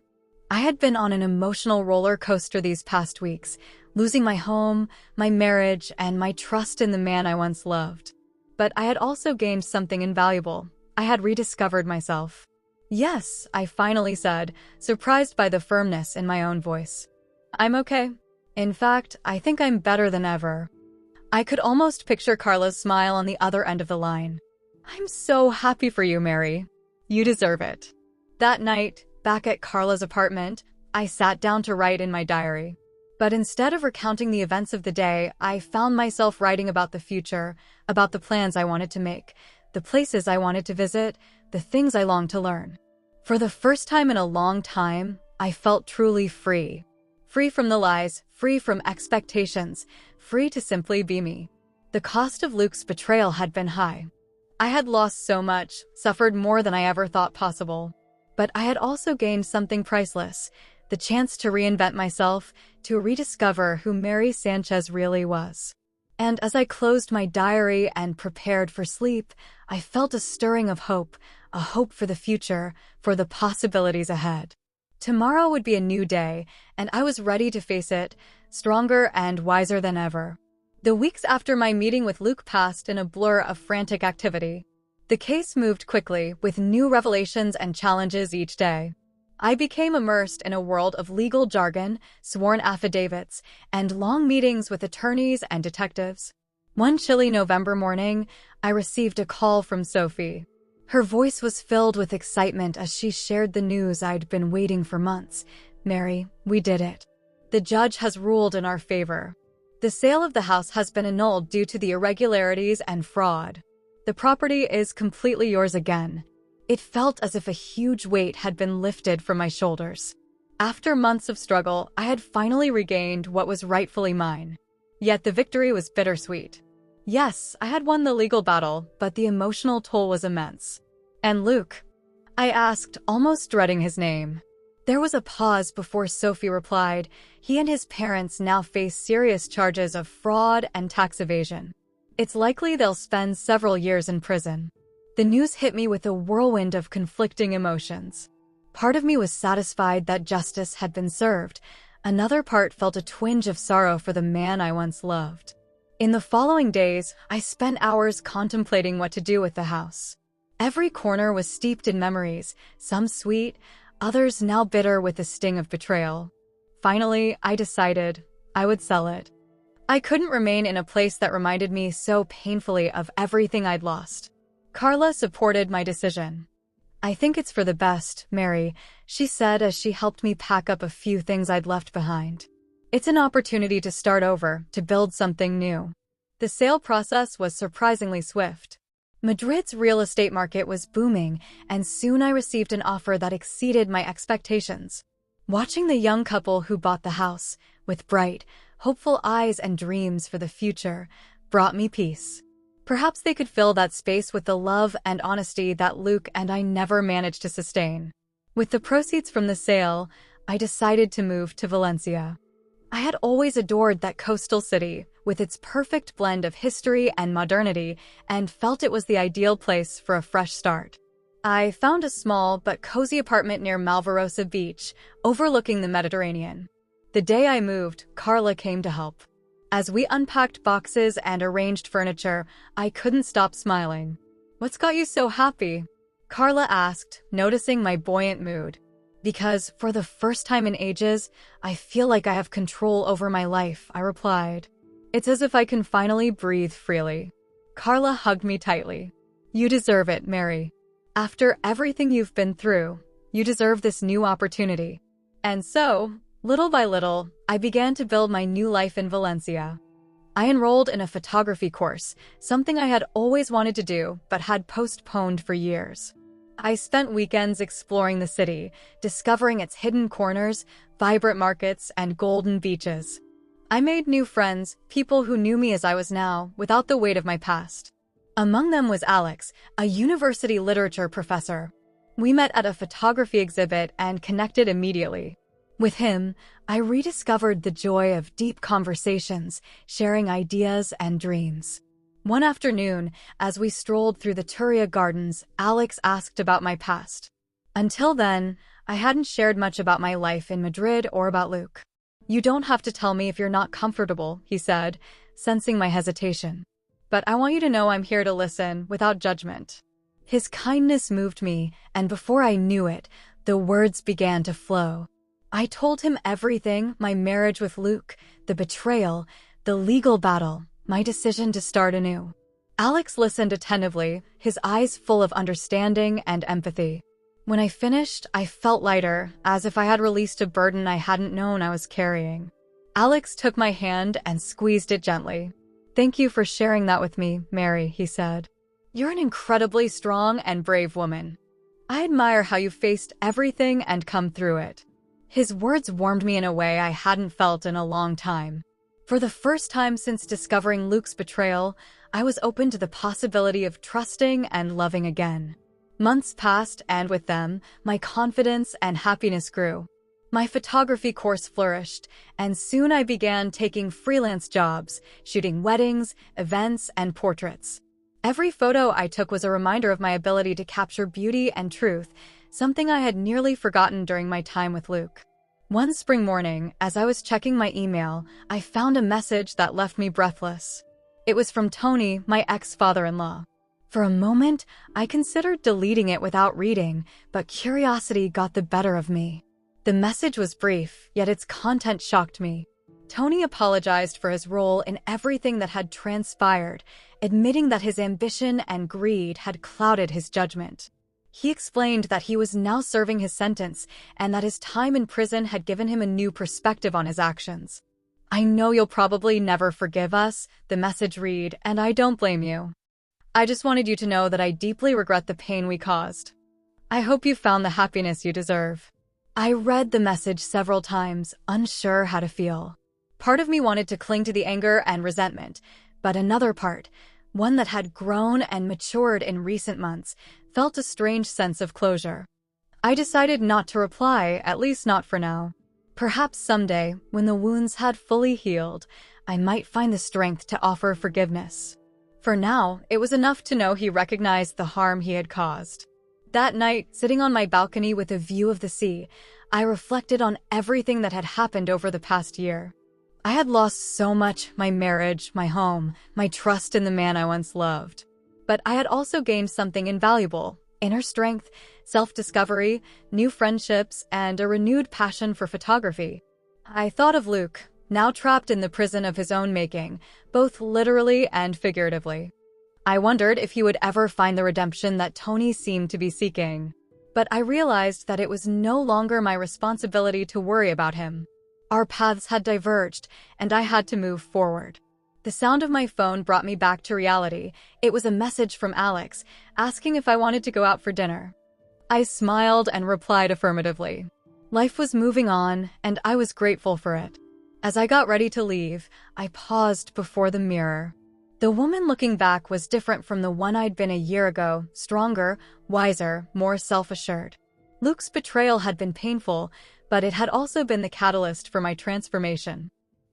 I had been on an emotional roller coaster these past weeks, losing my home, my marriage, and my trust in the man I once loved. But I had also gained something invaluable. I had rediscovered myself. "Yes," I finally said, surprised by the firmness in my own voice. "I'm okay. In fact, I think I'm better than ever." I could almost picture Carla's smile on the other end of the line. "I'm so happy for you, Mary. You deserve it." That night, back at Carla's apartment, I sat down to write in my diary. But instead of recounting the events of the day, I found myself writing about the future, about the plans I wanted to make, the places I wanted to visit, the things I longed to learn. For the first time in a long time, I felt truly free. Free from the lies, free from expectations, free to simply be me. The cost of Luke's betrayal had been high. I had lost so much, suffered more than I ever thought possible. But I had also gained something priceless, the chance to reinvent myself, to rediscover who Mary Sanchez really was. And as I closed my diary and prepared for sleep, I felt a stirring of hope, a hope for the future, for the possibilities ahead. Tomorrow would be a new day, and I was ready to face it, stronger and wiser than ever. The weeks after my meeting with Luke passed in a blur of frantic activity. The case moved quickly, with new revelations and challenges each day. I became immersed in a world of legal jargon, sworn affidavits, and long meetings with attorneys and detectives. One chilly November morning, I received a call from Sophie. Her voice was filled with excitement as she shared the news I'd been waiting for months. "Mary, we did it. The judge has ruled in our favor. The sale of the house has been annulled due to the irregularities and fraud. The property is completely yours again." It felt as if a huge weight had been lifted from my shoulders. After months of struggle, I had finally regained what was rightfully mine. Yet the victory was bittersweet. Yes, I had won the legal battle, but the emotional toll was immense. "And Luke?" I asked, almost dreading his name. There was a pause before Sophie replied. "He and his parents now face serious charges of fraud and tax evasion. It's likely they'll spend several years in prison." The news hit me with a whirlwind of conflicting emotions. Part of me was satisfied that justice had been served. Another part felt a twinge of sorrow for the man I once loved. In the following days, I spent hours contemplating what to do with the house. Every corner was steeped in memories, some sweet, others now bitter with the sting of betrayal. Finally, I decided I would sell it. I couldn't remain in a place that reminded me so painfully of everything I'd lost. Carla supported my decision. "I think it's for the best, Mary," she said as she helped me pack up a few things I'd left behind. "It's an opportunity to start over, to build something new." The sale process was surprisingly swift. Madrid's real estate market was booming, and soon I received an offer that exceeded my expectations. Watching the young couple who bought the house, with bright, hopeful eyes and dreams for the future, brought me peace. Perhaps they could fill that space with the love and honesty that Luke and I never managed to sustain. With the proceeds from the sale, I decided to move to Valencia. I had always adored that coastal city, with its perfect blend of history and modernity, and felt it was the ideal place for a fresh start. I found a small but cozy apartment near Malvarosa Beach, overlooking the Mediterranean. The day I moved, Carla came to help. As we unpacked boxes and arranged furniture, I couldn't stop smiling. "What's got you so happy?" Carla asked, noticing my buoyant mood. "Because, for the first time in ages, I feel like I have control over my life," I replied. "It's as if I can finally breathe freely." Carla hugged me tightly. "You deserve it, Mary. After everything you've been through, you deserve this new opportunity." And so, little by little, I began to build my new life in Valencia. I enrolled in a photography course, something I had always wanted to do but had postponed for years. I spent weekends exploring the city, discovering its hidden corners, vibrant markets, and golden beaches. I made new friends, people who knew me as I was now, without the weight of my past. Among them was Alex, a university literature professor. We met at a photography exhibit and connected immediately. With him, I rediscovered the joy of deep conversations, sharing ideas and dreams. One afternoon, as we strolled through the Turia Gardens, Alex asked about my past. Until then, I hadn't shared much about my life in Madrid or about Luke. "You don't have to tell me if you're not comfortable," he said, sensing my hesitation. "But I want you to know I'm here to listen, without judgment." His kindness moved me, and before I knew it, the words began to flow. I told him everything: my marriage with Luke, the betrayal, the legal battle, my decision to start anew. Alex listened attentively, his eyes full of understanding and empathy. When I finished, I felt lighter, as if I had released a burden I hadn't known I was carrying. Alex took my hand and squeezed it gently. "Thank you for sharing that with me, Mary," he said. "You're an incredibly strong and brave woman. I admire how you faced everything and come through it." His words warmed me in a way I hadn't felt in a long time. For the first time since discovering Luke's betrayal, I was open to the possibility of trusting and loving again. Months passed, and with them, my confidence and happiness grew. My photography course flourished, and soon I began taking freelance jobs, shooting weddings, events, and portraits. Every photo I took was a reminder of my ability to capture beauty and truth, something I had nearly forgotten during my time with Luke. One spring morning, as I was checking my email, I found a message that left me breathless. It was from Tony, my ex-father-in-law. For a moment, I considered deleting it without reading, but curiosity got the better of me. The message was brief, yet its content shocked me. Tony apologized for his role in everything that had transpired, admitting that his ambition and greed had clouded his judgment. He explained that he was now serving his sentence and that his time in prison had given him a new perspective on his actions. "I know you'll probably never forgive us," the message read, "and I don't blame you. I just wanted you to know that I deeply regret the pain we caused. I hope you found the happiness you deserve." I read the message several times, unsure how to feel. Part of me wanted to cling to the anger and resentment, but another part, one that had grown and matured in recent months, felt a strange sense of closure. I decided not to reply, at least not for now. Perhaps someday, when the wounds had fully healed, I might find the strength to offer forgiveness. For now, it was enough to know he recognized the harm he had caused. That night, sitting on my balcony with a view of the sea, I reflected on everything that had happened over the past year. I had lost so much: my marriage, my home, my trust in the man I once loved. But I had also gained something invaluable: inner strength, self-discovery, new friendships, and a renewed passion for photography. I thought of Luke, now trapped in the prison of his own making, both literally and figuratively. I wondered if he would ever find the redemption that Tony seemed to be seeking. But I realized that it was no longer my responsibility to worry about him. Our paths had diverged, and I had to move forward. The sound of my phone brought me back to reality. It was a message from Alex, asking if I wanted to go out for dinner. I smiled and replied affirmatively. Life was moving on, and I was grateful for it. As I got ready to leave, I paused before the mirror. The woman looking back was different from the one I'd been a year ago, stronger, wiser, more self-assured. Luke's betrayal had been painful, but it had also been the catalyst for my transformation.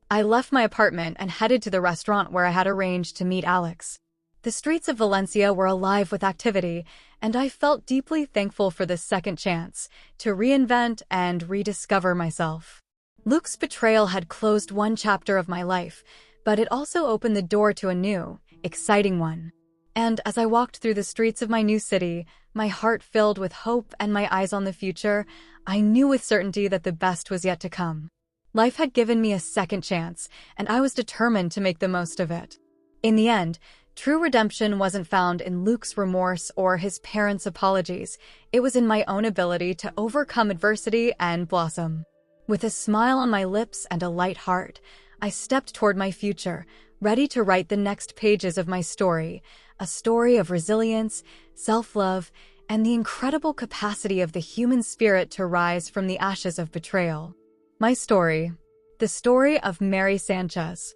I left my apartment and headed to the restaurant where I had arranged to meet Alex. The streets of Valencia were alive with activity, and I felt deeply thankful for this second chance to reinvent and rediscover myself. Luke's betrayal had closed one chapter of my life, but it also opened the door to a new, exciting one. And as I walked through the streets of my new city, my heart filled with hope and my eyes on the future, I knew with certainty that the best was yet to come. Life had given me a second chance, and I was determined to make the most of it. In the end, true redemption wasn't found in Luke's remorse or his parents' apologies. It was in my own ability to overcome adversity and blossom. With a smile on my lips and a light heart, I stepped toward my future, ready to write the next pages of my story, a story of resilience, self-love, and the incredible capacity of the human spirit to rise from the ashes of betrayal. My story. The story of Mary Sanchez.